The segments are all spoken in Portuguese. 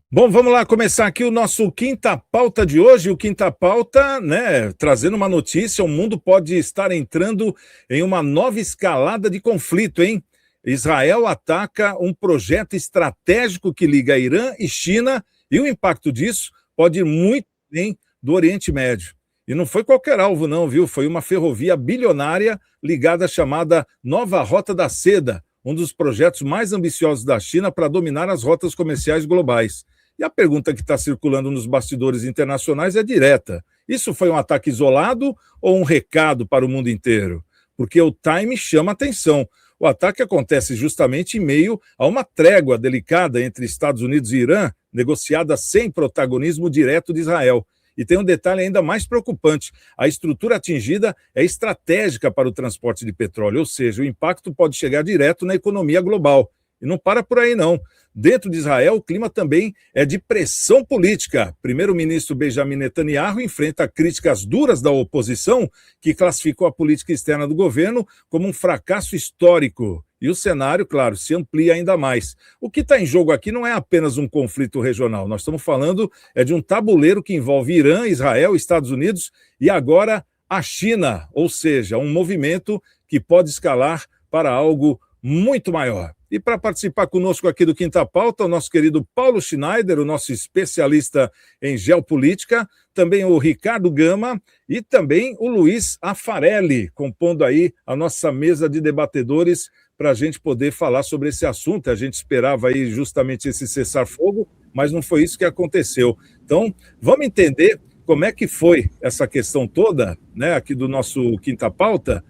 Bom, vamos lá começar aqui o nosso Quinta Pauta de hoje. O Quinta Pauta, né, trazendo uma notícia: o mundo pode estar entrando em uma nova escalada de conflito, hein? Israel ataca um projeto estratégico que liga Irã e China, e o impacto disso pode ir muito bem do Oriente Médio. E não foi qualquer alvo, não, viu? Foi uma ferrovia bilionária ligada à chamada Nova Rota da Seda, um dos projetos mais ambiciosos da China para dominar as rotas comerciais globais. E a pergunta que está circulando nos bastidores internacionais é direta: isso foi um ataque isolado ou um recado para o mundo inteiro? Porque o time chama atenção. O ataque acontece justamente em meio a uma trégua delicada entre Estados Unidos e Irã, negociada sem protagonismo direto de Israel. E tem um detalhe ainda mais preocupante: a estrutura atingida é estratégica para o transporte de petróleo, ou seja, o impacto pode chegar direto na economia global. E não para por aí, não. Dentro de Israel, o clima também é de pressão política. Primeiro-ministro Benjamin Netanyahu enfrenta críticas duras da oposição, que classificou a política externa do governo como um fracasso histórico. E o cenário, claro, se amplia ainda mais. O que está em jogo aqui não é apenas um conflito regional. Nós estamos falando de um tabuleiro que envolve Irã, Israel, Estados Unidos e agora a China, ou seja, um movimento que pode escalar para algo muito maior. E para participar conosco aqui do Quinta Pauta, o nosso querido Paulo Schneider, o nosso especialista em geopolítica, também o Ricardo Gama e também o Luiz Afarelli, compondo aí a nossa mesa de debatedores para a gente poder falar sobre esse assunto. A gente esperava aí justamente esse cessar-fogo, mas não foi isso que aconteceu. Então, vamos entender como é que foi essa questão toda, né, aqui do nosso Quinta Pauta.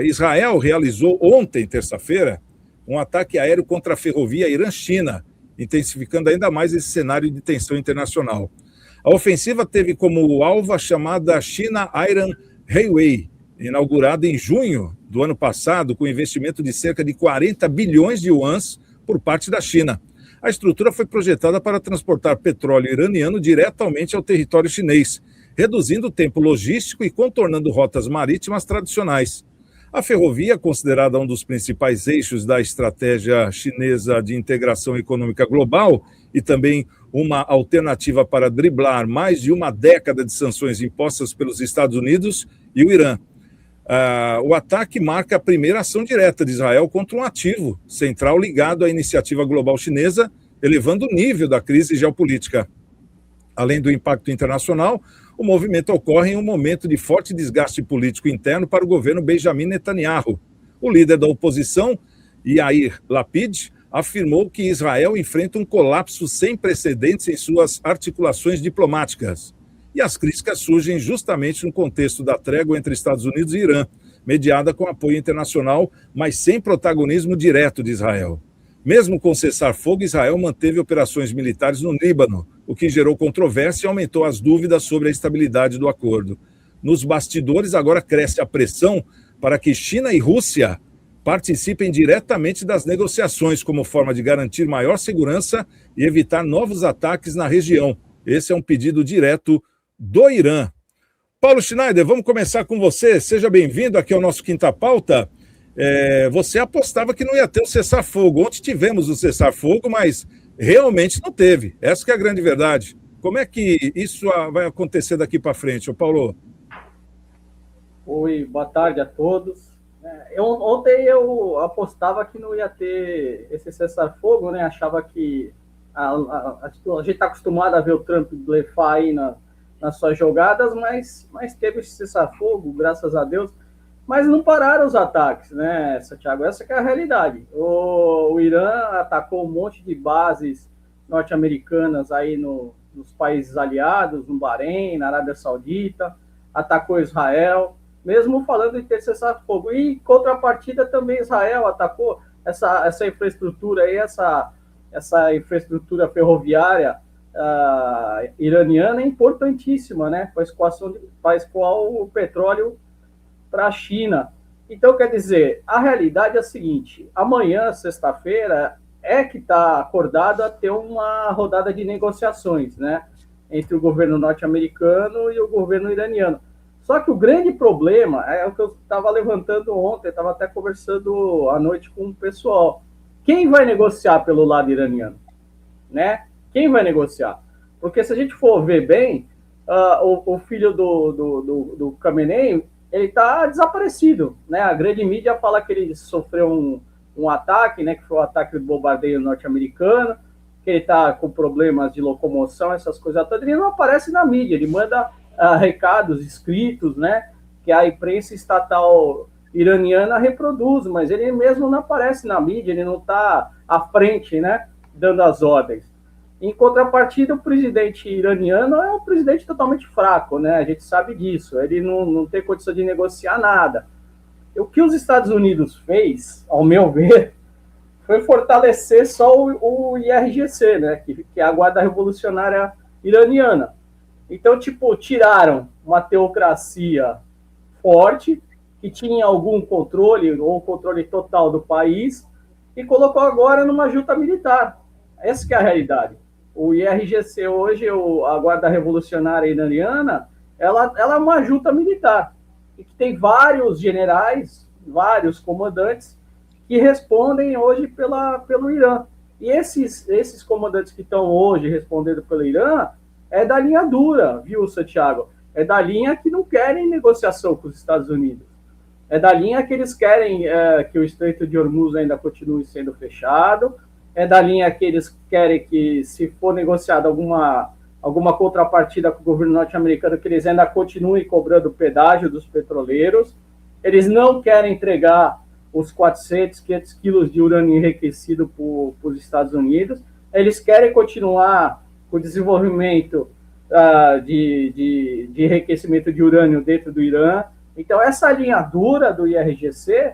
Israel realizou ontem, terça-feira, um ataque aéreo contra a ferrovia Irã-China, intensificando ainda mais esse cenário de tensão internacional. A ofensiva teve como alvo a chamada China Iron Railway, inaugurada em junho do ano passado, com investimento de cerca de 40 bilhões de yuans por parte da China. A estrutura foi projetada para transportar petróleo iraniano diretamente ao território chinês, reduzindo o tempo logístico e contornando rotas marítimas tradicionais. A ferrovia, considerada um dos principais eixos da estratégia chinesa de integração econômica global e também uma alternativa para driblar mais de uma década de sanções impostas pelos Estados Unidos e o Irã. O ataque marca a primeira ação direta de Israel contra um ativo central ligado à iniciativa global chinesa, elevando o nível da crise geopolítica. Além do impacto internacional, o movimento ocorre em um momento de forte desgaste político interno para o governo Benjamin Netanyahu. O líder da oposição, Yair Lapid, afirmou que Israel enfrenta um colapso sem precedentes em suas articulações diplomáticas. E as críticas surgem justamente no contexto da trégua entre Estados Unidos e Irã, mediada com apoio internacional, mas sem protagonismo direto de Israel. Mesmo com cessar-fogo, Israel manteve operações militares no Líbano, o que gerou controvérsia e aumentou as dúvidas sobre a estabilidade do acordo. Nos bastidores, agora cresce a pressão para que China e Rússia participem diretamente das negociações, como forma de garantir maior segurança e evitar novos ataques na região. Esse é um pedido direto do Irã. Paulo Schneider, vamos começar com você. Seja bem-vindo aqui ao nosso Quinta Pauta. Você apostava que não ia ter o cessar-fogo. Ontem tivemos o cessar-fogo, mas realmente não teve. Essa que é a grande verdade. Como é que isso vai acontecer daqui para frente, Paulo? Oi, boa tarde a todos. Ontem eu apostava que não ia ter esse cessar-fogo, né? Achava que a gente está acostumado a ver o Trump blefar aí nas suas jogadas, mas teve esse cessar-fogo, graças a Deus. Mas não pararam os ataques, né, Santiago? Essa que é a realidade. O Irã atacou um monte de bases norte-americanas aí nos países aliados, no Bahrein, na Arábia Saudita, atacou Israel, mesmo falando em ter cessar-fogo. E, em contrapartida, também Israel atacou essa infraestrutura aí, essa infraestrutura ferroviária iraniana é importantíssima, né, para escoar o petróleo para a China. Então, quer dizer, a realidade é a seguinte: amanhã, sexta-feira, que está acordado a ter uma rodada de negociações, né, entre o governo norte-americano e o governo iraniano. Só que o grande problema é o que eu estava levantando ontem, estava até conversando à noite com o pessoal. Quem vai negociar pelo lado iraniano? Né? Quem vai negociar? Porque se a gente for ver bem, o filho do Khamenei, ele está desaparecido, né? A grande mídia fala que ele sofreu um ataque, né? Que foi o ataque do bombardeio norte-americano, que ele está com problemas de locomoção, essas coisas todas. Ele não aparece na mídia, ele manda recados escritos, né? Que a imprensa estatal iraniana reproduz, mas ele mesmo não aparece na mídia, ele não está à frente, né? Dando as ordens. Em contrapartida, o presidente iraniano é um presidente totalmente fraco, né? A gente sabe disso. Ele não tem condição de negociar nada. O que os Estados Unidos fez, ao meu ver, foi fortalecer só o IRGC, né? Que é a Guarda Revolucionária Iraniana. Então, tipo, tiraram uma teocracia forte, que tinha algum controle, ou controle total do país, e colocou agora numa junta militar. Essa que é a realidade. O IRGC hoje, a Guarda Revolucionária Iraniana, ela é uma junta militar, e que tem vários generais, vários comandantes, que respondem hoje pelo Irã. E esses comandantes que estão hoje respondendo pelo Irã é da linha dura, viu, Santiago? É da linha que não querem negociação com os Estados Unidos. É da linha que eles querem que o Estreito de Hormuz ainda continue sendo fechado. É da linha que eles querem que, se for negociado alguma contrapartida com o governo norte-americano, que eles ainda continuem cobrando pedágio dos petroleiros. Eles não querem entregar os 400, 500 quilos de urânio enriquecido para os Estados Unidos. Eles querem continuar com o desenvolvimento de enriquecimento de urânio dentro do Irã. Então, essa linha dura do IRGC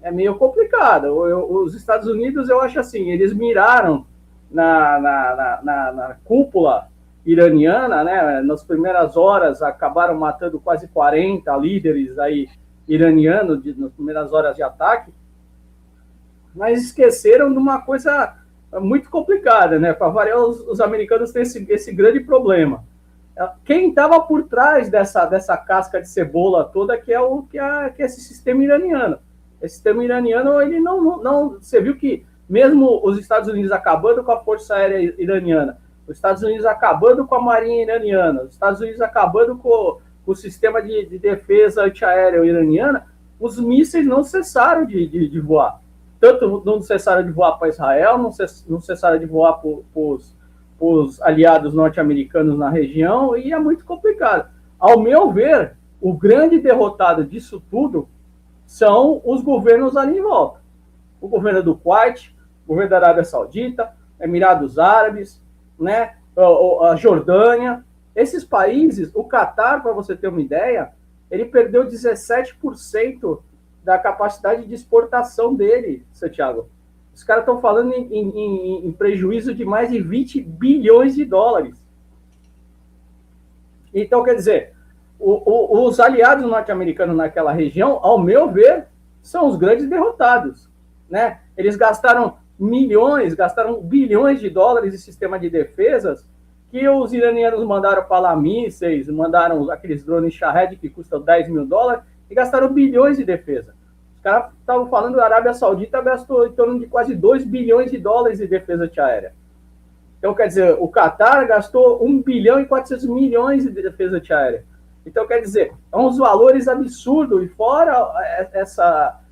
é meio complicada. Os Estados Unidos, eu acho assim, eles miraram na cúpula iraniana, né? Nas primeiras horas, acabaram matando quase 40 líderes aí iranianos nas primeiras horas de ataque, mas esqueceram de uma coisa muito complicada, né? Para variar, os americanos têm esse grande problema. Quem estava por trás dessa casca de cebola toda que é esse sistema iraniano. Esse sistema iraniano, ele não... Você viu que mesmo os Estados Unidos acabando com a Força Aérea Iraniana, os Estados Unidos acabando com a Marinha Iraniana, os Estados Unidos acabando com o sistema de defesa antiaérea iraniana, os mísseis não cessaram de voar. Tanto não cessaram de voar para Israel, não cessaram de voar para os aliados norte-americanos na região, e é muito complicado. Ao meu ver, o grande derrotado disso tudo são os governos ali em volta. O governo do Kuwait, o governo da Arábia Saudita, Emirados Árabes, né, a Jordânia. Esses países, o Catar, para você ter uma ideia, ele perdeu 17% da capacidade de exportação dele, Santiago. Os caras estão falando em prejuízo de mais de 20 bilhões de dólares. Então, quer dizer, os aliados norte-americanos naquela região, ao meu ver, são os grandes derrotados, né? Eles gastaram bilhões de dólares em sistema de defesas, que os iranianos mandaram para lá mísseis, mandaram aqueles drones Shahed que custam 10 mil dólares, e gastaram bilhões de defesa. Os caras estavam falando que a Arábia Saudita gastou em torno de quase 2 bilhões de dólares de defesa antiaérea. Então, quer dizer, o Catar gastou 1 bilhão e 400 milhões de defesa antiaérea. Então, quer dizer, é uns valores absurdos, e fora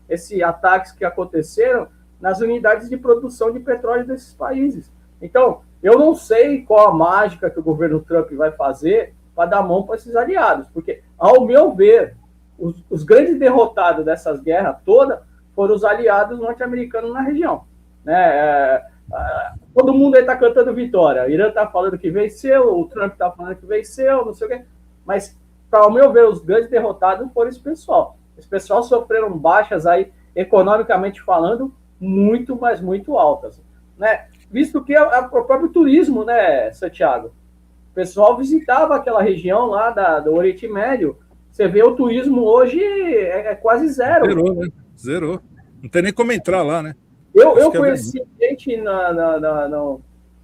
esses ataques que aconteceram nas unidades de produção de petróleo desses países. Então, eu não sei qual a mágica que o governo Trump vai fazer para dar mão para esses aliados, porque, ao meu ver, os grandes derrotados dessas guerras todas foram os aliados norte-americanos na região. Né? Todo mundo aí está cantando vitória. O Irã está falando que venceu, o Trump está falando que venceu, não sei o quê. Mas, ao meu ver, os grandes derrotados foram esse pessoal. Esse pessoal sofreram baixas aí, economicamente falando, muito, mas muito altas. Né? Visto que é o próprio turismo, né, Santiago? O pessoal visitava aquela região lá do Oriente Médio. Você vê o turismo hoje é quase zero. Zerou, né? Zerou. Não tem nem como entrar lá, né? Eu conheci gente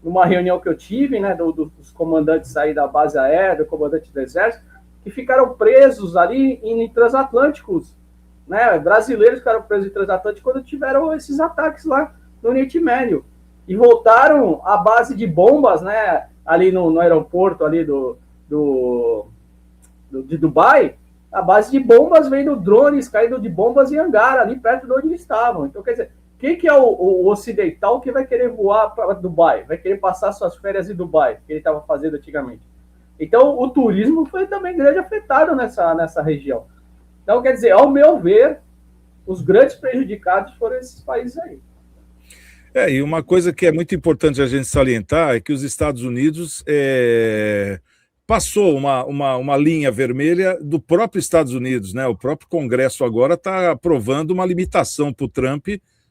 numa reunião que eu tive, né, dos comandantes aí da base aérea, do comandante do exército, que ficaram presos ali em transatlânticos, né? Brasileiros ficaram presos em transatlânticos quando tiveram esses ataques lá no Oriente Médio. e voltaram à base de bombas, né, ali no aeroporto ali de Dubai, a base de bombas vendo drones caindo de bombas em hangar, ali perto de onde eles estavam. Então, quer dizer, quem que é o ocidental que vai querer voar para Dubai? Vai querer passar suas férias em Dubai, que ele estava fazendo antigamente. Então, o turismo foi também grande afetado nessa região. Então, quer dizer, ao meu ver, os grandes prejudicados foram esses países aí. E uma coisa que é muito importante a gente salientar é que os Estados Unidos passou uma linha vermelha do próprio Estados Unidos, né? O próprio Congresso agora está aprovando uma limitação para o Trump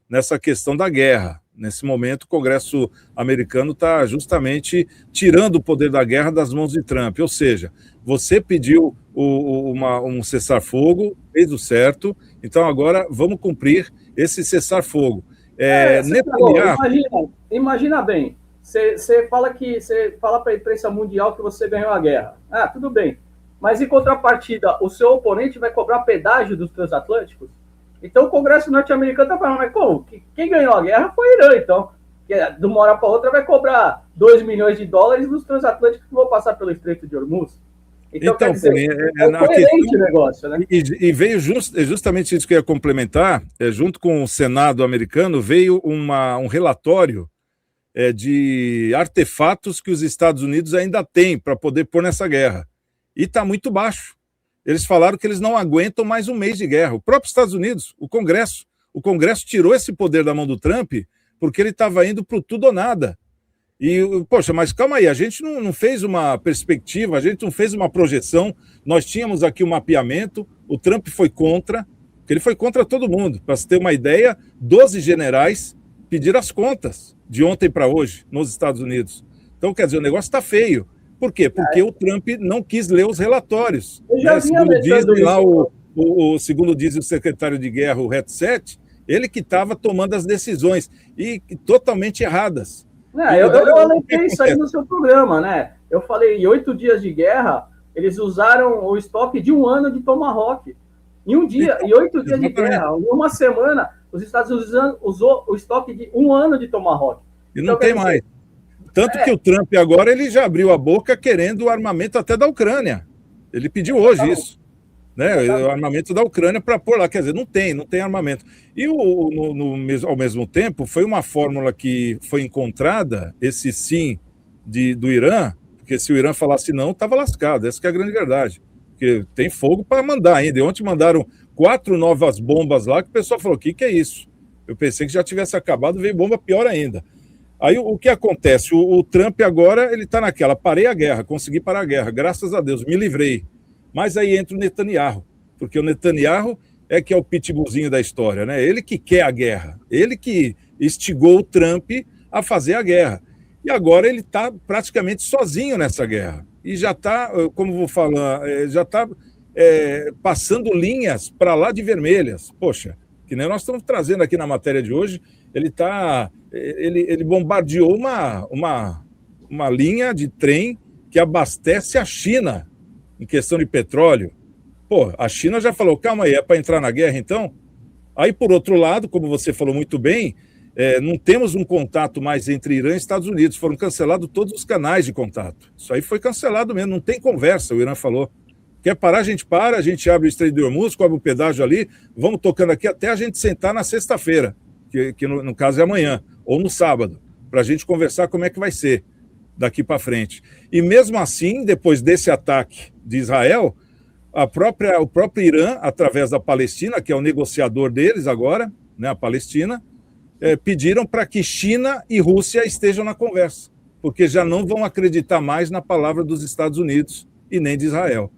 nessa questão da guerra. Nesse momento, o Congresso americano está justamente tirando o poder da guerra das mãos de Trump. Ou seja, você pediu um cessar-fogo, fez o certo, então agora vamos cumprir esse cessar-fogo. Imagina bem, você fala para a imprensa mundial que você ganhou a guerra. Ah, tudo bem. Mas em contrapartida, o seu oponente vai cobrar pedágio dos transatlânticos? Então o Congresso norte-americano está falando, mas como? Quem ganhou a guerra foi o Irã, então. Que de uma hora para outra vai cobrar 2 milhões de dólares dos transatlânticos que vão passar pelo Estreito de Hormuz. Então quer dizer, coerente o negócio, né? E veio justamente isso que eu ia complementar, junto com o Senado americano, veio um relatório de artefatos que os Estados Unidos ainda têm para poder pôr nessa guerra. E está muito baixo. Eles falaram que eles não aguentam mais um mês de guerra. O próprio Estados Unidos, o Congresso tirou esse poder da mão do Trump porque ele estava indo para o tudo ou nada. E, poxa, mas calma aí, a gente não fez uma perspectiva, a gente não fez uma projeção, nós tínhamos aqui um mapeamento, o Trump foi contra, ele foi contra todo mundo. Para você ter uma ideia, 12 generais pediram as contas de ontem para hoje nos Estados Unidos. Então, quer dizer, o negócio está feio. Por quê? Porque o Trump não quis ler os relatórios. Segundo diz o secretário de guerra, o Hegseth, ele que estava tomando as decisões, e totalmente erradas. Eu alertei isso aí no seu programa, né? Eu falei, em 8 dias de guerra, eles usaram o estoque de 1 ano de Tomahawk. Em 8 dias de guerra, em uma semana, os Estados Unidos usou o estoque de 1 ano de Tomahawk. E não tem mais. Tanto que o Trump agora ele já abriu a boca querendo o armamento até da Ucrânia. Ele pediu hoje isso, né? O armamento da Ucrânia para pôr lá. Quer dizer, não tem armamento. E ao mesmo tempo, foi uma fórmula que foi encontrada, esse sim do Irã, porque se o Irã falasse não, estava lascado. Essa que é a grande verdade. Porque tem fogo para mandar ainda. E ontem mandaram 4 novas bombas lá, que o pessoal falou, o que é isso? Eu pensei que já tivesse acabado, veio bomba pior ainda. Aí o que acontece? O Trump agora, ele está naquela, parei a guerra, consegui parar a guerra, graças a Deus, me livrei. Mas aí entra o Netanyahu, porque o Netanyahu que é o pitbullzinho da história, né? Ele que quer a guerra, ele que instigou o Trump a fazer a guerra. E agora ele está praticamente sozinho nessa guerra. E já está, como vou falar, já está passando linhas para lá de vermelhas. Poxa, que nem nós estamos trazendo aqui na matéria de hoje, ele bombardeou uma linha de trem que abastece a China em questão de petróleo. Pô, a China já falou, calma aí, é para entrar na guerra então? Aí, por outro lado, como você falou muito bem, não temos um contato mais entre Irã e Estados Unidos, foram cancelados todos os canais de contato. Isso aí foi cancelado mesmo, não tem conversa, o Irã falou. Quer parar, a gente para, a gente abre o Estreito de Hormuz, cobra o pedágio ali, vamos tocando aqui até a gente sentar na sexta-feira, que no caso é amanhã, ou no sábado, para a gente conversar como é que vai ser daqui para frente. E mesmo assim, depois desse ataque de Israel, o próprio Irã, através da Palestina, que é o negociador deles agora, né, a Palestina, pediram para que China e Rússia estejam na conversa, porque já não vão acreditar mais na palavra dos Estados Unidos e nem de Israel.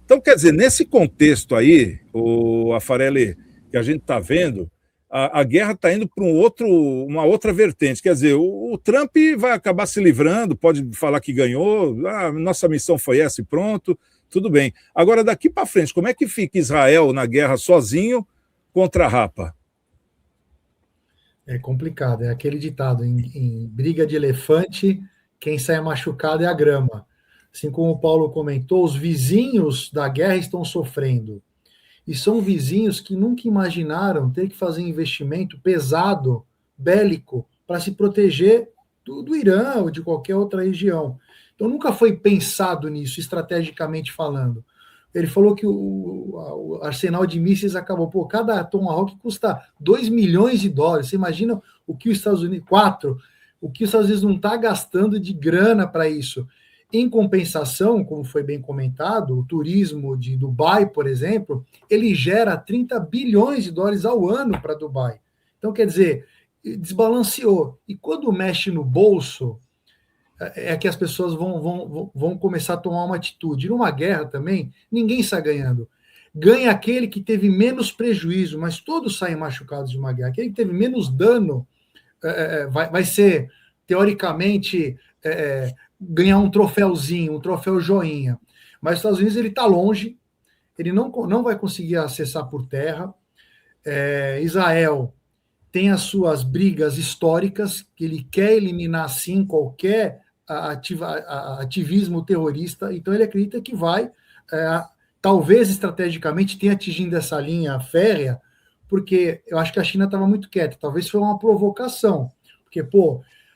Então, quer dizer, nesse contexto aí, o Afarelli, que a gente está vendo, a guerra está indo para uma outra vertente. Quer dizer, o Trump vai acabar se livrando, pode falar que ganhou, nossa missão foi essa e pronto, tudo bem. Agora, daqui para frente, como é que fica Israel na guerra sozinho contra a Rapa? É complicado, é aquele ditado, em briga de elefante, quem sai machucado é a grama. Assim como o Paulo comentou, os vizinhos da guerra estão sofrendo. E são vizinhos que nunca imaginaram ter que fazer investimento pesado, bélico, para se proteger do Irã ou de qualquer outra região. Então nunca foi pensado nisso, estrategicamente falando. Ele falou que o arsenal de mísseis acabou. Pô, cada Tomahawk custa 2 milhões de dólares. Você imagina o que os Estados Unidos... 4. O que os Estados Unidos não está gastando de grana para isso. Em compensação, como foi bem comentado, o turismo de Dubai, por exemplo, ele gera 30 bilhões de dólares ao ano para Dubai. Então, quer dizer, desbalanceou. E quando mexe no bolso, é que as pessoas vão começar a tomar uma atitude. Numa guerra também, ninguém sai ganhando. Ganha aquele que teve menos prejuízo, mas todos saem machucados de uma guerra. Aquele que teve menos dano vai ser, teoricamente, ganhar um troféuzinho, um troféu joinha. Mas os Estados Unidos está longe, ele não vai conseguir acessar por terra. Israel tem as suas brigas históricas, que ele quer eliminar, sim, qualquer ativismo terrorista, então ele acredita que vai, talvez estrategicamente, tenha atingido essa linha férrea, porque eu acho que a China estava muito quieta, talvez foi uma provocação, porque,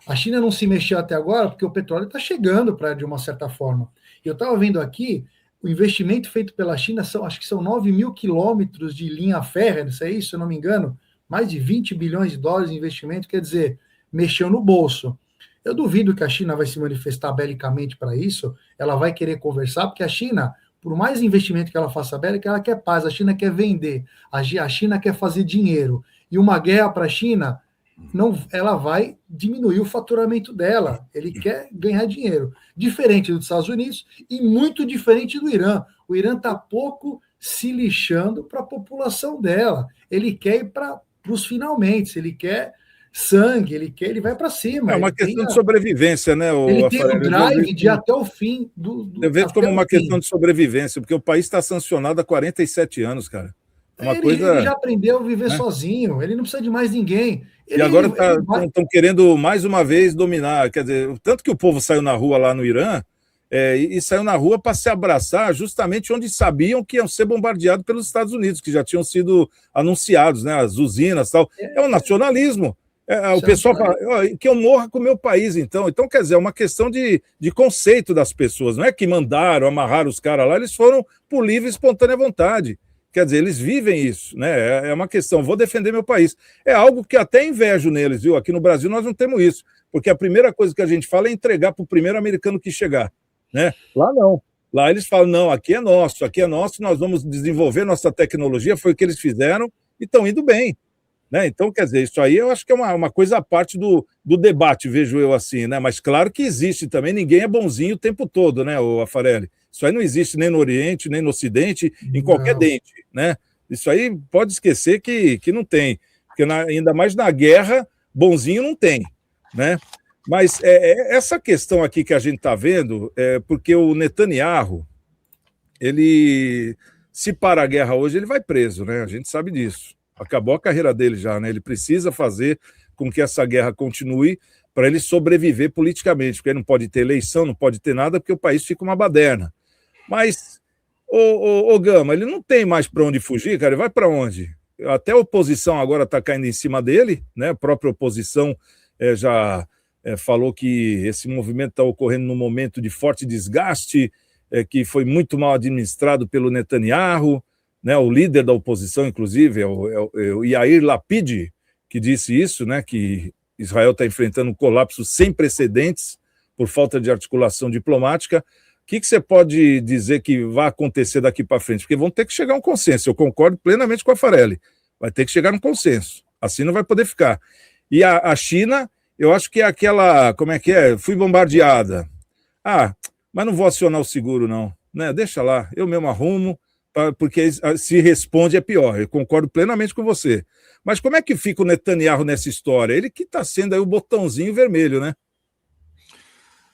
a China não se mexeu até agora porque o petróleo está chegando de uma certa forma. Eu estava vendo aqui, o investimento feito pela China, acho que são 9 mil quilômetros de linha férrea, não sei se eu não me engano, mais de 20 bilhões de dólares de investimento, quer dizer, mexeu no bolso. Eu duvido que a China vai se manifestar belicamente para isso, ela vai querer conversar, porque a China, por mais investimento que ela faça bélica, ela quer paz, a China quer vender, a China quer fazer dinheiro. E uma guerra para a China, ela vai diminuir o faturamento dela, ele quer ganhar dinheiro. Diferente dos Estados Unidos e muito diferente do Irã. O Irã está pouco se lixando para a população dela, ele quer ir para os finalmente, ele quer sangue, ele vai para cima. É uma questão de sobrevivência, né? Ele tem um drive de até o fim. Eu vejo como uma questão de sobrevivência, porque o país está sancionado há 47 anos, cara. Ele já aprendeu a viver sozinho, ele não precisa de mais ninguém. E agora estão querendo mais uma vez dominar, quer dizer, tanto que o povo saiu na rua lá no Irã, e saiu na rua para se abraçar justamente onde sabiam que iam ser bombardeados pelos Estados Unidos, que já tinham sido anunciados, né, as usinas e tal. É o nacionalismo. O pessoal fala que eu morra com o meu país, então. Então, quer dizer, é uma questão de conceito das pessoas. Não é que mandaram, amarraram os caras lá, eles foram por livre e espontânea vontade. Quer dizer, eles vivem isso, né? É uma questão, vou defender meu país. É algo que até invejo neles, viu? Aqui no Brasil nós não temos isso, porque a primeira coisa que a gente fala é entregar para o primeiro americano que chegar, né? Lá não. Lá eles falam, não, aqui é nosso, nós vamos desenvolver nossa tecnologia, foi o que eles fizeram e estão indo bem. Né? Então, quer dizer, isso aí eu acho que é uma coisa à parte do debate, vejo eu assim, né? Mas claro que existe também, ninguém é bonzinho o tempo todo, né, o Afarelli? Isso aí não existe nem no Oriente, nem no Ocidente, em qualquer dente, né? Isso aí pode esquecer que não tem, porque ainda mais na guerra, bonzinho não tem, né? Mas essa questão aqui que a gente está vendo, porque o Netanyahu, ele, se para a guerra hoje, ele vai preso, né? A gente sabe disso. Acabou a carreira dele já, né? Ele precisa fazer com que essa guerra continue para ele sobreviver politicamente, porque ele não pode ter eleição, não pode ter nada, porque o país fica uma baderna. Mas, o Gama, ele não tem mais para onde fugir, cara, ele vai para onde? Até a oposição agora está caindo em cima dele, né? A própria oposição já falou que esse movimento está ocorrendo num momento de forte desgaste, que foi muito mal administrado pelo Netanyahu, né, o líder da oposição, inclusive, é o Yair Lapid, que disse isso, né, que Israel está enfrentando um colapso sem precedentes por falta de articulação diplomática. O que você pode dizer que vai acontecer daqui para frente? Porque vão ter que chegar a um consenso. Eu concordo plenamente com a Farelli. Vai ter que chegar a um consenso. Assim não vai poder ficar. E a China, eu acho que é aquela... Como é que é? Fui bombardeada. Mas não vou acionar o seguro, não. Né? Deixa lá, eu mesmo arrumo, porque se responde é pior. Eu concordo plenamente com você. Mas como é que fica o Netanyahu nessa história? Ele que está sendo aí o botãozinho vermelho, né?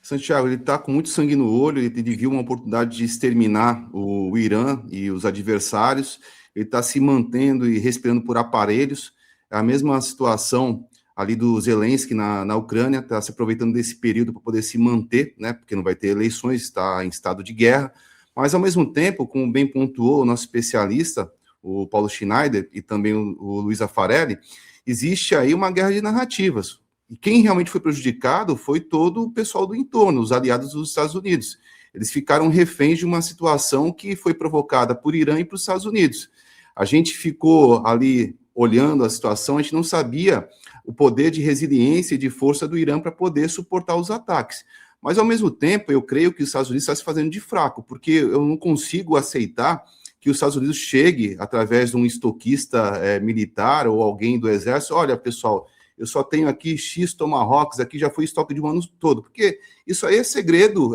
Santiago, ele está com muito sangue no olho, ele viu uma oportunidade de exterminar o Irã e os adversários, ele está se mantendo e respirando por aparelhos. É a mesma situação ali do Zelensky na Ucrânia, está se aproveitando desse período para poder se manter, né? Porque não vai ter eleições, está em estado de guerra. Mas, ao mesmo tempo, como bem pontuou o nosso especialista, o Paulo Schneider, e também o Luiz Afarelli, existe aí uma guerra de narrativas. E quem realmente foi prejudicado foi todo o pessoal do entorno, os aliados dos Estados Unidos. Eles ficaram reféns de uma situação que foi provocada por Irã e por Estados Unidos. A gente ficou ali olhando a situação, a gente não sabia o poder de resiliência e de força do Irã para poder suportar os ataques. Mas, ao mesmo tempo, eu creio que os Estados Unidos estão se fazendo de fraco, porque eu não consigo aceitar que os Estados Unidos chegue, através de um estoquista militar ou alguém do exército, olha, pessoal, eu só tenho aqui X Tomahawks, aqui já foi estoque de um ano todo, porque isso aí é segredo,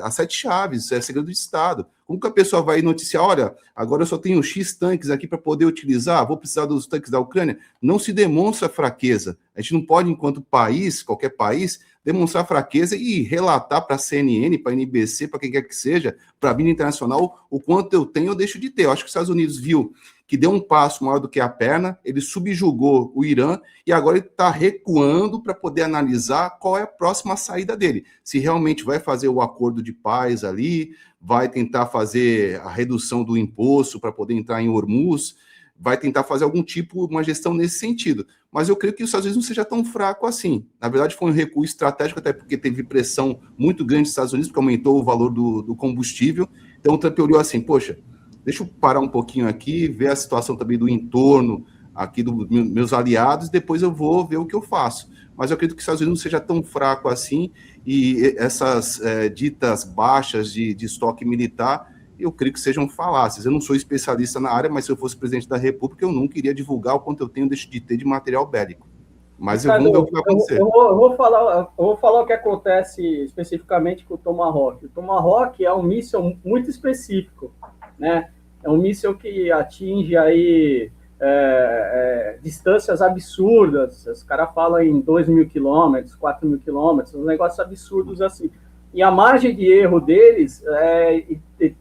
a 7 chaves, é segredo de Estado. Como que a pessoa vai noticiar, olha, agora eu só tenho X tanques aqui para poder utilizar, vou precisar dos tanques da Ucrânia? Não se demonstra fraqueza. A gente não pode, enquanto país, qualquer país, demonstrar fraqueza e relatar para a CNN, para a NBC, para quem quer que seja, para a mídia internacional, o quanto eu tenho ou deixo de ter. Eu acho que os Estados Unidos viu que deu um passo maior do que a perna, ele subjugou o Irã e agora ele está recuando para poder analisar qual é a próxima saída dele. Se realmente vai fazer o acordo de paz ali, vai tentar fazer a redução do imposto para poder entrar em Hormuz, vai tentar fazer algum tipo, uma gestão nesse sentido. Mas eu creio que os Estados Unidos não seja tão fraco assim. Na verdade, foi um recuo estratégico, até porque teve pressão muito grande dos Estados Unidos, porque aumentou o valor do combustível. Então o Trump olhou assim, poxa, deixa eu parar um pouquinho aqui, ver a situação também do entorno aqui dos meus aliados, depois eu vou ver o que eu faço. Mas eu acredito que os Estados Unidos não seja tão fraco assim, e essas ditas baixas de estoque militar, eu creio que sejam falácias. Eu não sou especialista na área, mas se eu fosse presidente da República, eu não queria divulgar o quanto eu tenho de ter de material bélico. Mas vamos ver o que vai acontecer. Eu vou falar o que acontece especificamente com o Tomahawk. O Tomahawk é um míssil muito específico, né? É um míssil que atinge aí distâncias absurdas. Os caras falam em 2.000 quilômetros, 4.000 quilômetros, uns negócios absurdos assim. E a margem de erro deles,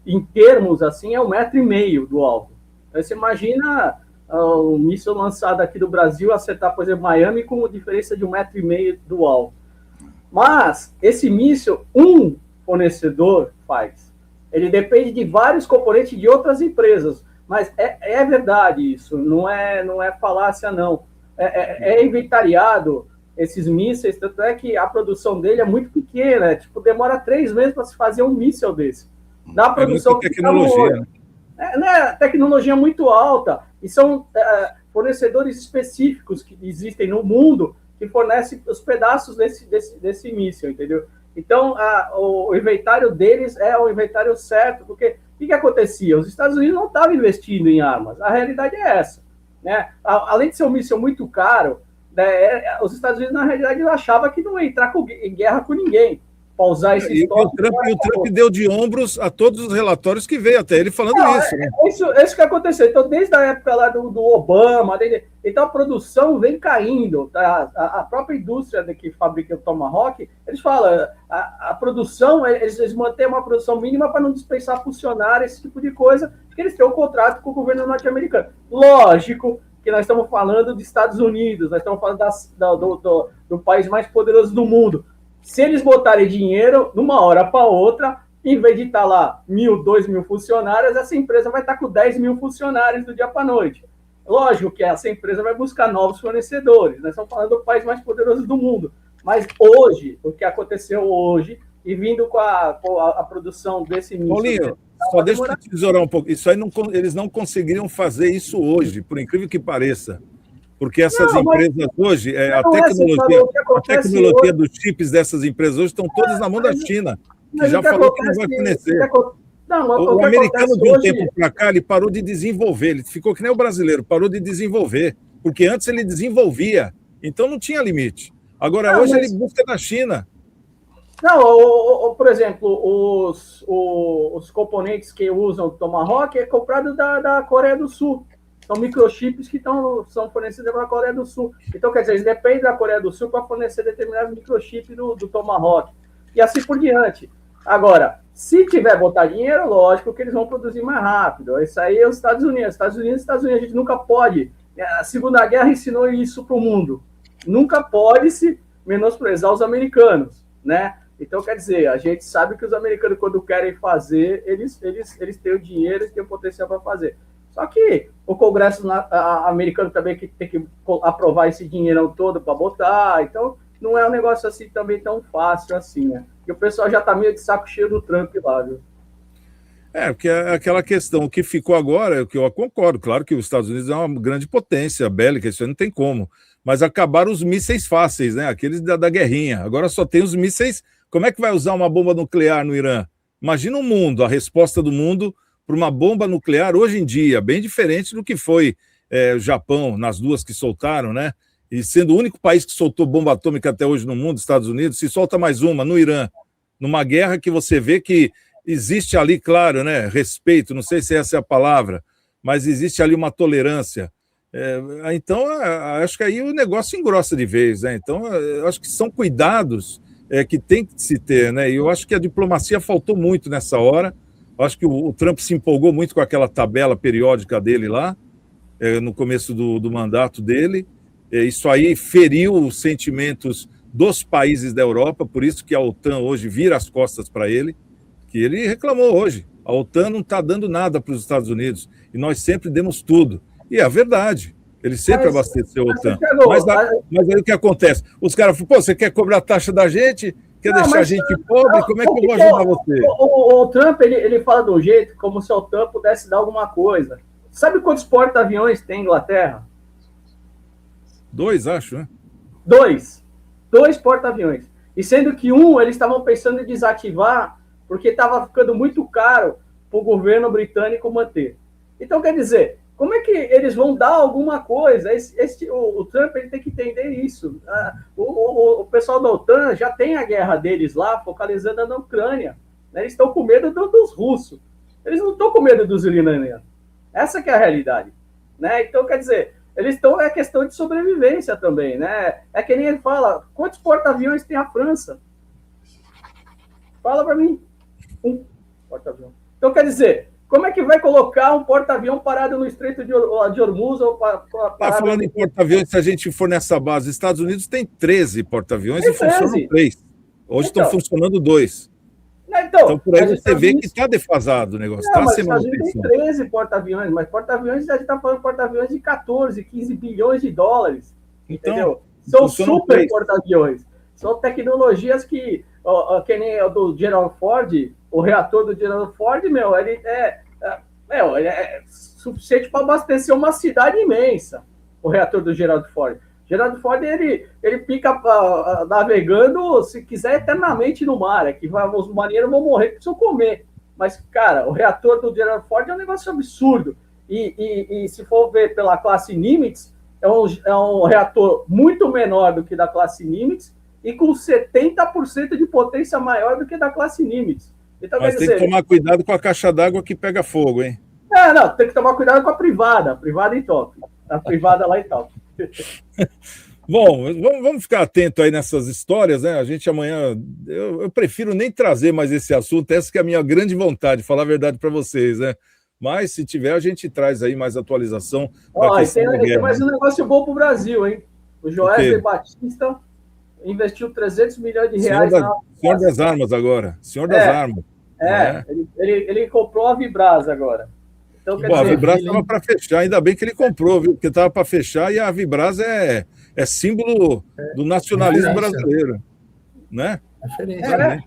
em termos assim, é 1,5 metro do alvo. Então, você imagina um míssil lançado aqui do Brasil acertar, por exemplo, Miami com diferença de 1,5 metro do alvo. Mas esse míssil, um fornecedor faz. Ele depende de vários componentes de outras empresas. Mas é verdade isso, não é falácia, não. É inventariado esses mísseis, tanto é que a produção dele é muito pequena, demora 3 meses para se fazer um míssil desse. Na produção tecnologia. Tecnologia muito alta, e são fornecedores específicos que existem no mundo que fornecem os pedaços desse míssil, entendeu? Então, o inventário deles é o inventário certo, porque o que acontecia? Os Estados Unidos não estavam investindo em armas, a realidade é essa, né? Além de ser um míssil muito caro, né, os Estados Unidos, na realidade, achavam que não ia entrar em guerra com ninguém, para usar esse estoque. E o Trump deu de ombros a todos os relatórios que veio até ele falando isso. Né? Isso que aconteceu. Então, desde a época lá do Obama, então a produção vem caindo. Tá? A própria indústria que fabrica o Tomahawk, eles falam, a produção, eles mantêm uma produção mínima para não dispensar funcionários, esse tipo de coisa, porque eles têm um contrato com o governo norte-americano. Lógico que nós estamos falando dos Estados Unidos, nós estamos falando do país mais poderoso do mundo. Se eles botarem dinheiro, numa hora para outra, em vez de estar lá 1.000, 2.000 funcionários, essa empresa vai estar com 10.000 funcionários do dia para a noite. Lógico que essa empresa vai buscar novos fornecedores. Nós estamos falando do país mais poderoso do mundo. Mas hoje, o que aconteceu hoje, e vindo com a produção desse míssil... Paulinho, só deixa eu tesourar um pouco. Isso aí eles não conseguiriam fazer isso hoje, por incrível que pareça. Porque essas empresas hoje, a tecnologia dos chips dessas empresas hoje estão todas na mão da China, que já falou que não vai fornecer. O americano, de um tempo para cá, ele parou de desenvolver, ele ficou que nem o brasileiro, parou de desenvolver, porque antes ele desenvolvia, então não tinha limite. Agora, hoje ele busca da China. Não, por exemplo, os componentes que usam o Tomahawk é comprado da Coreia do Sul. São microchips que são fornecidos pela Coreia do Sul. Então, quer dizer, eles dependem da Coreia do Sul para fornecer determinados microchips do Tomahawk. E assim por diante. Agora, se tiver botar dinheiro, lógico que eles vão produzir mais rápido. Isso aí é os Estados Unidos. Estados Unidos, a gente nunca pode. A Segunda Guerra ensinou isso para o mundo. Nunca pode se menosprezar os americanos, né? Então, quer dizer, a gente sabe que os americanos, quando querem fazer, eles têm o dinheiro, eles têm o potencial para fazer. Só que o Congresso americano também que tem que aprovar esse dinheirão todo para botar, então não é um negócio assim também tão fácil assim, né? E o pessoal já está meio de saco cheio do Trump lá, viu? Porque é aquela questão, o que ficou agora, o que eu concordo, claro que os Estados Unidos é uma grande potência bélica, isso aí não tem como, mas acabaram os mísseis fáceis, né? Aqueles da guerrinha, agora só tem os mísseis. Como é que vai usar uma bomba nuclear no Irã? Imagina o mundo, a resposta do mundo para uma bomba nuclear hoje em dia, bem diferente do que foi o Japão, nas duas que soltaram, né? E sendo o único país que soltou bomba atômica até hoje no mundo, Estados Unidos, se solta mais uma no Irã, numa guerra que você vê que existe ali, claro, né, respeito, não sei se essa é a palavra, mas existe ali uma tolerância. Então, acho que aí o negócio engrossa de vez, né? Então, acho que são cuidados que tem que se ter, né? E eu acho que a diplomacia faltou muito nessa hora. Eu acho que o Trump se empolgou muito com aquela tabela periódica dele lá, no começo do mandato dele. Isso aí feriu os sentimentos dos países da Europa, por isso que a OTAN hoje vira as costas para ele, que ele reclamou hoje. A OTAN não está dando nada para os Estados Unidos, e nós sempre demos tudo. E é verdade, ele sempre abasteceu a OTAN. Mas aí o que acontece? Os caras falam, pô, você quer cobrar a taxa da gente? Quer deixar a gente pobre? Como é que eu vou ajudar você? O Trump, ele fala de um jeito como se a OTAN pudesse dar alguma coisa. Sabe quantos porta-aviões tem em Inglaterra? 2, acho, né? 2 porta-aviões. E sendo que eles estavam pensando em desativar porque estava ficando muito caro para o governo britânico manter. Então, quer dizer, como é que eles vão dar alguma coisa? O Trump ele tem que entender isso. O pessoal da OTAN já tem a guerra deles lá, focalizada na Ucrânia. Né? Eles estão com medo dos russos. Eles não estão com medo dos ucranianos. Essa que é a realidade. Né? Então, quer dizer, eles estão... É questão de sobrevivência também. Né? É que nem ele fala, quantos porta-aviões tem a França? Fala para mim. 1 porta-avião. Então, quer dizer, como é que vai colocar um porta-avião parado no Estreito de Hormuz? Falando em porta-aviões, se a gente for nessa base, os Estados Unidos tem 13 porta-aviões e funcionam 3. Hoje estão funcionando 2. Então, por aí você vê que está defasado o negócio. Não, mas os Estados Unidos tem 13 porta-aviões, mas porta-aviões, a gente está falando de porta-aviões de 14, 15 bilhões de dólares. Entendeu? São super porta-aviões. São tecnologias que nem o do Gerald Ford, o reator do Gerald Ford, ele é suficiente para abastecer uma cidade imensa, o reator do Gerald Ford. Gerald Ford, ele fica navegando, se quiser, eternamente no mar, que os marinheiros vão morrer, precisam comer. Mas, cara, o reator do Gerald Ford é um negócio absurdo. E se for ver pela classe Nimitz, é um reator muito menor do que da classe Nimitz, e com 70% de potência maior do que da classe Nimitz. Então, mas tem que tomar cuidado com a caixa d'água que pega fogo, hein? Não, tem que tomar cuidado com a privada em top. A privada lá em top. Bom, vamos ficar atento aí nessas histórias, né? A gente amanhã... Eu prefiro nem trazer mais esse assunto, essa que é a minha grande vontade, falar a verdade para vocês, né? Mas, se tiver, a gente traz aí mais atualização. Tem mais um negócio bom para o Brasil, hein? O Joesley Batista investiu 300 milhões de reais Senhor das Armas agora. Senhor das Armas. Ele comprou a Vibraz agora. Então, a Vibraz estava para fechar, ainda bem que ele comprou, viu? Porque estava para fechar e a Vibraz é símbolo do nacionalismo brasileiro. Né? Referência.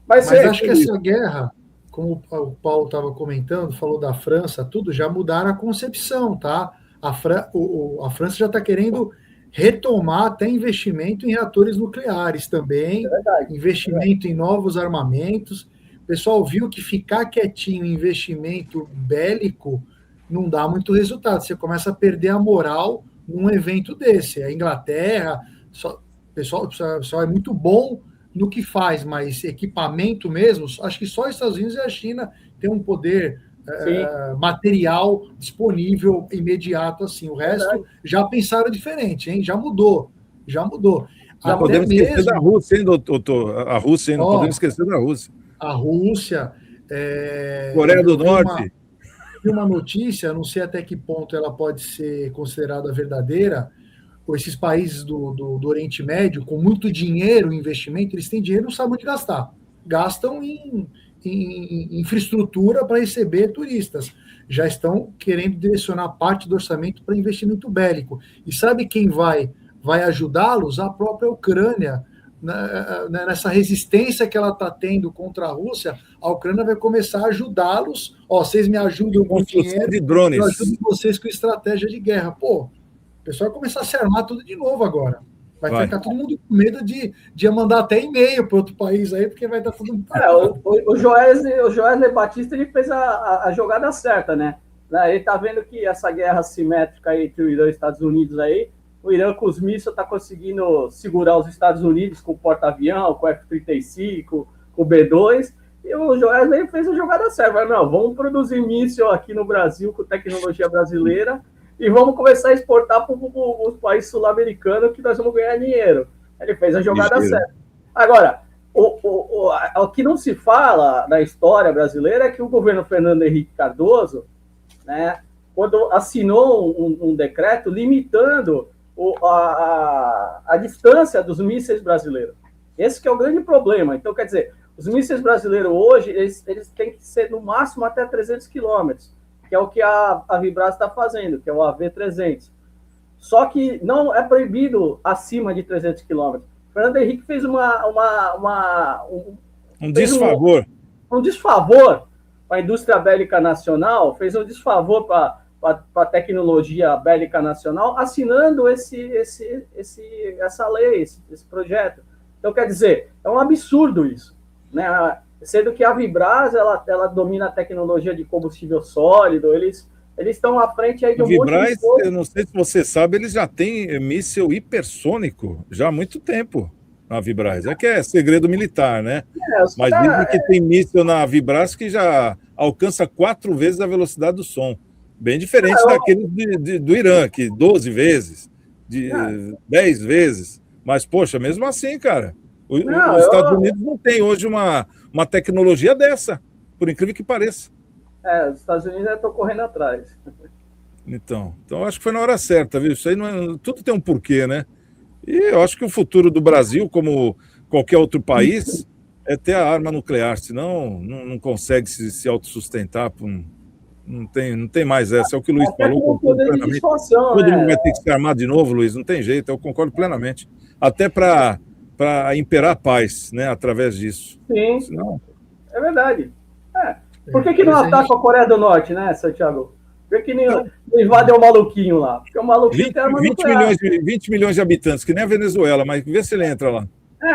Mas acho que essa guerra, como o Paulo estava comentando, falou da França, tudo, já mudaram a concepção, tá? A França já está querendo retomar até investimento em reatores nucleares também, investimento em novos armamentos. O pessoal viu que ficar quietinho em investimento bélico não dá muito resultado. Você começa a perder a moral num evento desse. A Inglaterra, o pessoal é muito bom no que faz, mas equipamento mesmo, acho que só os Estados Unidos e a China têm um poder material disponível imediato assim. O resto já pensaram diferente, hein? Já mudou. Já podemos esquecer da Rússia, hein, doutor? A Rússia, hein? Não podemos esquecer da Rússia. A Rússia. Coreia do Norte. Uma notícia, não sei até que ponto ela pode ser considerada verdadeira, com esses países do Oriente Médio, com muito dinheiro, investimento, eles têm dinheiro e não sabem onde gastar. Gastam em em infraestrutura para receber turistas. Já estão querendo direcionar parte do orçamento para investimento bélico. E sabe quem vai ajudá-los? A própria Ucrânia. Nessa resistência que ela está tendo contra a Rússia, a Ucrânia vai começar a ajudá-los. Vocês me ajudam com dinheiro, de drones. Eu ajudo vocês com estratégia de guerra. Pô, o pessoal vai começar a se armar tudo de novo agora. Vai ficar todo mundo com medo de mandar até e-mail para outro país aí, porque vai dar tudo... O Joesley Batista, ele fez a jogada certa, né? Ele tá vendo que essa guerra assimétrica aí entre o Irã e os Estados Unidos aí, o Irã com os mísseis está conseguindo segurar os Estados Unidos com o porta-avião, com o F-35, com o B-2, e o Joesley fez a jogada certa. Mas, não, vamos produzir míssil aqui no Brasil com tecnologia brasileira e vamos começar a exportar para os países sul-americanos que nós vamos ganhar dinheiro. Ele fez a jogada certa. Agora, o que não se fala na história brasileira é que o governo Fernando Henrique Cardoso, né, quando assinou um decreto limitando a distância dos mísseis brasileiros. Esse que é o grande problema. Então, quer dizer, os mísseis brasileiros hoje, eles têm que ser no máximo até 300 quilômetros, que é o que a Vibras está fazendo, que é o AV300. Só que não é proibido acima de 300 quilômetros. Fernando Henrique fez um desfavor. Um desfavor para a indústria bélica nacional, fez um desfavor para a tecnologia bélica nacional, assinando essa lei, esse projeto. Então, quer dizer, é um absurdo isso, né? Sendo que a Vibras, ela domina a tecnologia de combustível sólido, eles estão à frente aí de um monte de coisa. Eu não sei se você sabe, eles já têm míssil hipersônico já há muito tempo, a Vibras. É que é segredo militar, né? Mas dizem que tem míssil na Vibras que já alcança 4 vezes a velocidade do som. Bem diferente daquele do Irã, que 12 vezes, 10 vezes. Mas, poxa, mesmo assim, cara, os Estados Unidos não tem hoje uma tecnologia dessa, por incrível que pareça. Os Estados Unidos estão correndo atrás. Então acho que foi na hora certa, viu? Isso aí tudo tem um porquê, né? E eu acho que o futuro do Brasil, como qualquer outro país, é ter a arma nuclear, senão não consegue se autossustentar. Não tem mais essa. É o que o Luiz falou. Todo mundo vai ter que se armar de novo, Luiz. Não tem jeito, eu concordo plenamente. Até para imperar a paz, né? Através disso. Sim, senão... é verdade. Por que não ataca a Coreia do Norte, né, Santiago? Por que não invade o maluquinho lá? Porque o maluquinho tem arma nuclear. 20 milhões de habitantes, que nem a Venezuela, mas vê se ele entra lá.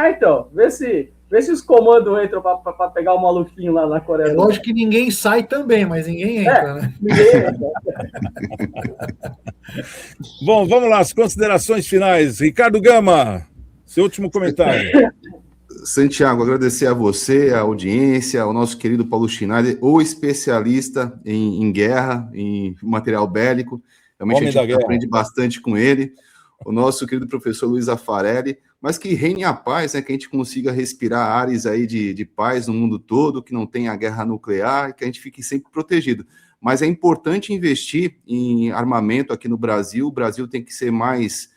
Então, vê se os comandos entram para pegar o maluquinho lá na Coreia do Norte. Lógico que ninguém sai também, mas ninguém entra, né? Ninguém entra. Bom, vamos lá, as considerações finais. Ricardo Gama, seu último comentário. Santiago, agradecer a você, a audiência, ao nosso querido Paulo Schneider, o especialista em guerra, em material bélico. Realmente a gente aprende bastante com ele. O nosso querido professor Luiz Afarelli, mas que reine a paz, né, que a gente consiga respirar ares aí de paz no mundo todo, que não tenha guerra nuclear, que a gente fique sempre protegido. Mas é importante investir em armamento aqui no Brasil. O Brasil tem que ser mais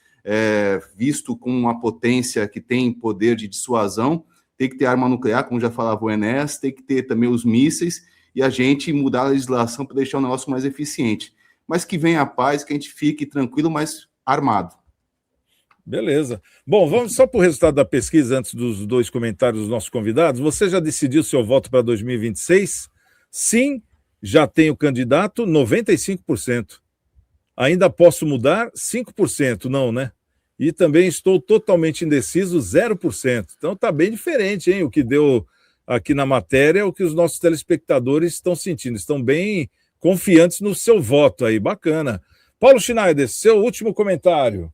visto como uma potência que tem poder de dissuasão, tem que ter arma nuclear, como já falava o Enéas, tem que ter também os mísseis, e a gente mudar a legislação para deixar o negócio mais eficiente. Mas que venha a paz, que a gente fique tranquilo, mas armado. Beleza. Bom, vamos só para o resultado da pesquisa, antes dos 2 comentários dos nossos convidados. Você já decidiu seu voto para 2026? Sim, já tenho candidato, 95%. Ainda posso mudar? 5%, não, né? E também estou totalmente indeciso, 0%. Então está bem diferente, hein? O que deu aqui na matéria, o que os nossos telespectadores estão sentindo. Estão bem confiantes no seu voto aí, bacana. Paulo Schneider, seu último comentário.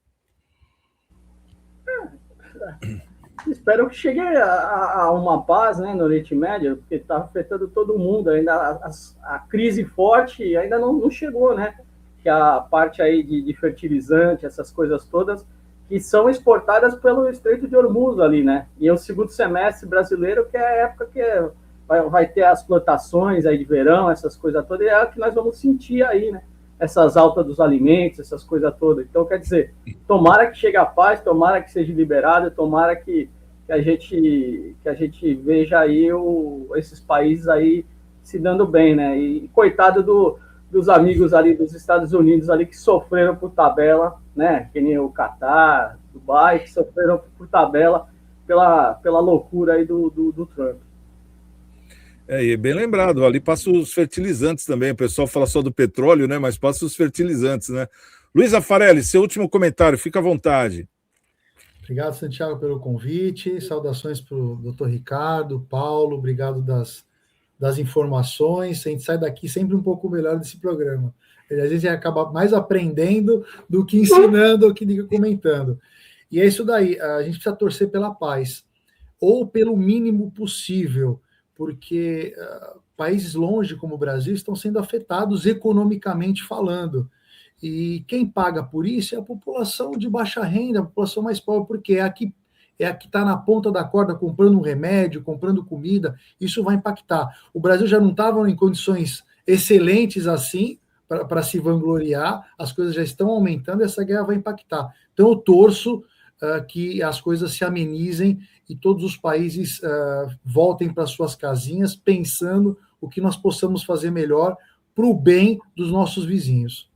Espero que chegue a uma paz, né, no Oriente Médio, porque está afetando todo mundo. Ainda a crise forte ainda não chegou, né? Que a parte aí de fertilizante, essas coisas todas, que são exportadas pelo Estreito de Hormuz ali, né? E é o segundo semestre brasileiro, que é a época que vai ter as plantações aí de verão, essas coisas todas, e é a que nós vamos sentir aí, né? Essas altas dos alimentos, essas coisas todas. Então, quer dizer, tomara que chegue a paz, tomara que seja liberado, tomara que a gente veja aí esses países aí se dando bem, né? E coitado dos amigos ali dos Estados Unidos ali que sofreram por tabela, né? Que nem o Catar, Dubai, que sofreram por tabela pela loucura aí do Trump. E bem lembrado, ali passa os fertilizantes também, o pessoal fala só do petróleo, né? Mas passa os fertilizantes, né? Luiz Afarelli, seu último comentário, fica à vontade. Obrigado, Santiago, pelo convite. Saudações para o doutor Ricardo, Paulo, obrigado das informações. A gente sai daqui sempre um pouco melhor desse programa. Às vezes a gente acaba mais aprendendo do que ensinando, do que comentando. E é isso daí, a gente precisa torcer pela paz, ou pelo mínimo possível, porque países longe como o Brasil estão sendo afetados economicamente falando. E quem paga por isso é a população de baixa renda, a população mais pobre, porque é a que está na ponta da corda comprando um remédio, comprando comida, isso vai impactar. O Brasil já não estava em condições excelentes assim para se vangloriar, as coisas já estão aumentando e essa guerra vai impactar. Então eu torço que as coisas se amenizem e todos os países voltem para suas casinhas pensando o que nós possamos fazer melhor para o bem dos nossos vizinhos.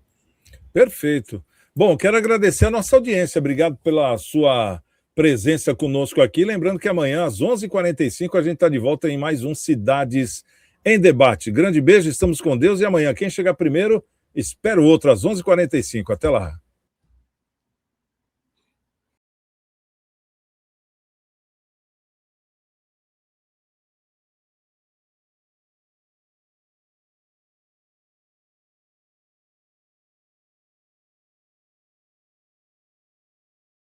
Perfeito. Bom, quero agradecer a nossa audiência. Obrigado pela sua presença conosco aqui. Lembrando que amanhã, às 11h45, a gente está de volta em mais um Cidades em Debate. Grande beijo, estamos com Deus. E amanhã, quem chegar primeiro, espera o outro, às 11h45. Até lá.